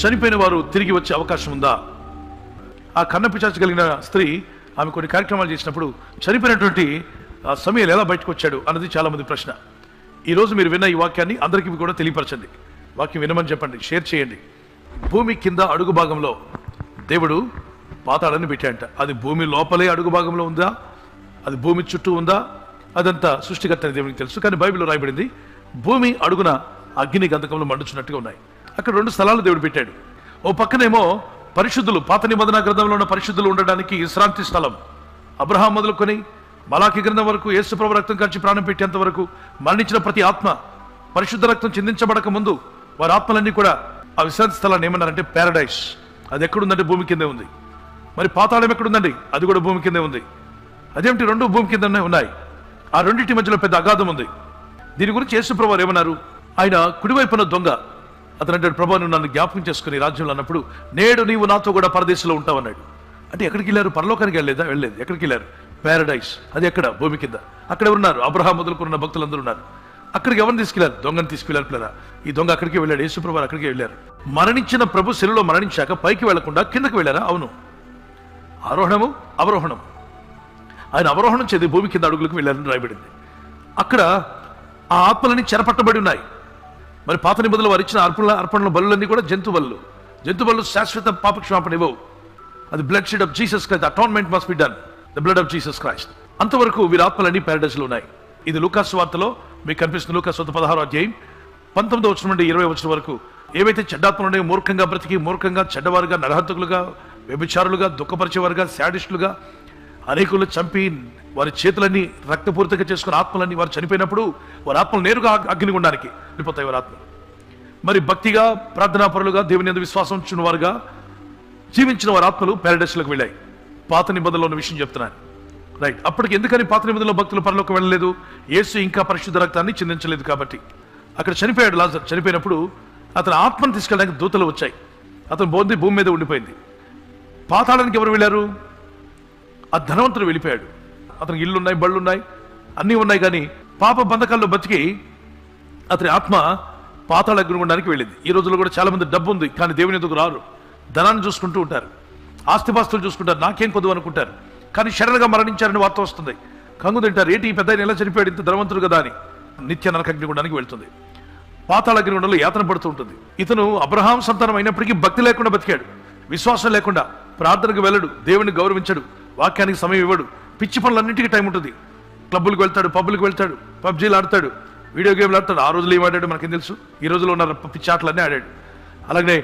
చనిపోయిన వారు తిరిగి వచ్చే అవకాశం ఉందా? ఆ కన్నపిశాచం కలిగిన స్త్రీ ఆమె కొన్ని కార్యక్రమాలు చేసినప్పుడు చనిపోయినటువంటి సమయాలు ఎలా బయటకు వచ్చాడు అన్నది చాలా మంది ప్రశ్న. ఈరోజు మీరు విన్న ఈ వాక్యాన్ని అందరికీ కూడా తెలియపరచండి. వాక్యం వినమని చెప్పండి, షేర్ చేయండి. భూమి కింద అడుగు భాగంలో దేవుడు పాతాళాన్ని పెట్టాడంట. అది భూమి లోపలే అడుగు భాగంలో ఉందా, అది భూమి చుట్టూ ఉందా, అదంతా సృష్టికర్త అని దేవునికి తెలుసు. కానీ బైబిల్లో రాయబడింది భూమి అడుగున అగ్ని గంధకంలో మండుచున్నట్టుగా ఉన్నాయి. అక్కడ 2 స్థలాలు దేవుడు పెట్టాడు. ఓ పక్కనేమో పరిశుద్ధులు, పాత నిబంధన గ్రంథంలో ఉన్న పరిశుద్ధులు ఉండడానికి విశ్రాంతి స్థలం. అబ్రహాం మొదలుకొని మలాకి గ్రంథం వరకు, యేసు ప్రభు రక్తం కార్చి ప్రాణం పెట్టేంత వరకు మరణించిన ప్రతి ఆత్మ పరిశుద్ధ రక్తం చిందించబడక ముందు వారి ఆత్మలన్నీ కూడా ఆ విశ్రాంతి స్థలాన్ని ఏమన్నారంటే పారడైస్. అది ఎక్కడుందంటే భూమి కిందే ఉంది. మరి పాతాళం ఎక్కడుందండి? అది కూడా భూమి కిందే ఉంది. అదేమిటి? 2 భూమి కిందనే ఉన్నాయి. ఆ రెండింటి మధ్యలో పెద్ద అగాధం ఉంది. దీని గురించి యేసు ప్రభు వారు ఏమన్నారు? ఆయన కుడివైపున దొంగ అతను అంటాడు, ప్రభు నువ్వు నన్ను జ్ఞాపకం చేసుకుని రాజ్యంలో అన్నప్పుడు నేడు నీవు నాతో కూడా పరదేశంలో ఉంటావన్నాడు. అంటే ఎక్కడికి వెళ్ళారు? పరలోకానికి వెళ్ళలేదు. ఎక్కడికి వెళ్ళారు? పారడైస్. అది ఎక్కడ? భూమి కింద. అక్కడ ఉన్నారు అబ్రహాం మొదలుకున్న భక్తులందరూ ఉన్నారు. అక్కడికి ఎవరిని తీసుకెళ్లారు? దొంగని తీసుకెళ్లారు పిల్లరా. ఈ దొంగ అక్కడికి వెళ్ళాడు. యేసు ప్రభు అక్కడికి వెళ్ళారు. మరణించిన ప్రభు శిలువలో మరణించాక పైకి వెళ్లకుండా కిందకి వెళ్ళారా? అవును. ఆరోహణము అవరోహణం. ఆయన అవరోహణం చేసి భూమి కింద అడుగులకు వెళ్ళారని రాయబడింది. అక్కడ ఆ ఆత్మలన్నీ చెరపట్టబడి ఉన్నాయి. మరి పాత నిబంధనలు వారు ఇచ్చిన అర్పణల బలులన్నీ కూడా జంతు బలు శాశ్వత పాపక్షమాపణ ఇవ్వవు. అది bloodshed of Jesus Christ. Atonement must be done, the blood of Jesus Christ. అంతవరకు వీరి ఆత్మలన్నీ పారడైస్ లో ఉన్నాయి. ఇది లూకాసు వార్తలో మీకు కనిపిస్తుంది. లూకాసు వార్త 16వ అధ్యాయం 19వ వచనం నుండి 20వ వచనం వరకు ఏవైతే చెడ్డాత్మలు ఉన్నాయో, మూర్ఖంగా బ్రతికి మూర్ఖంగా చెడ్డవారుగా, నరహంతకులుగా, వ్యభిచారులుగా, దుఃఖపరిచేవారుగా, శాడిస్టులుగా, అనేకులు చంపి వారి చేతులన్నీ రక్తపూరితంగా చేసుకున్న ఆత్మలన్నీ వారు చనిపోయినప్పుడు వారి ఆత్మలు నేరుగా అగ్నిగుండానికి వెళ్ళిపోతాయి వారి ఆత్మలు. మరి భక్తిగా, ప్రార్థనాపరులుగా, దేవుని యందు విశ్వాసం ఉంచిన వారుగా జీవించిన వారి ఆత్మలు పారడైస్లోకి వెళ్ళాయి. పాత నిబంధనలో ఉన్న విషయం చెప్తున్నాను. రైట్. అప్పటికి ఎందుకని పాత నిబంధనలో భక్తులు పరలోకి వెళ్ళలేదు? యేసు ఇంకా పరిశుద్ధ రక్తాన్ని చిందించలేదు కాబట్టి. అక్కడ చనిపోయాడు లాజరు. చనిపోయినప్పుడు అతని ఆత్మను తీసుకెళ్ళడానికి దూతలు వచ్చాయి. అతను భూమి మీద ఉండిపోయింది. పాతాళానికి ఎవరు వెళ్ళారు? ఆ ధనవంతుడు వెళ్ళిపోయాడు. అతనికి ఇళ్ళున్నాయి, బళ్ళున్నాయి, అన్నీ ఉన్నాయి. కానీ పాప బంధకాల్లో బతికి అతని ఆత్మ పాతాళ అగ్నిగుండానికి వెళ్ళింది. ఈ రోజుల్లో కూడా చాలా మంది డబ్బు ఉంది కానీ దేవుని ఎదుగు రారు. ధనాన్ని చూసుకుంటూ ఉంటారు, ఆస్తిపాస్తులు చూసుకుంటారు, నాకేం కొద్దు అనుకుంటారు. కానీ శరణగా మరణించారని వార్త వస్తుంది. కంగు తింటారు, ఏంటి ఈ పెద్ద ఎలా చనిపోయాడు, ఇంత ధనవంతుడు కదా అని. నిత్య నరక అగ్నిగుండానికి వెళ్తుంది. పాతాళ అగ్నిగుండంలో యాతన పడుతూ ఉంటుంది. ఇతను అబ్రహాం సంతానం అయినప్పటికీ భక్తి లేకుండా బతికాడు. విశ్వాసం లేకుండా, ప్రార్థనకు వెళ్ళడు, దేవుని గౌరవించడు, వాక్యానికి సమయం ఇవ్వడు, పిచ్చి పనులన్నింటికీ టైం ఉంటుంది. క్లబ్బులకు వెళ్తాడు, పబ్బులకు వెళ్తాడు, పబ్జీలు ఆడతాడు, వీడియో గేమ్లు ఆడతాడు. ఆ రోజులు ఏం ఆడాడు మనకేం తెలుసు? ఈ రోజులో ఉన్న పిచ్చి ఆటలన్నీ ఆడాడు. అలాగే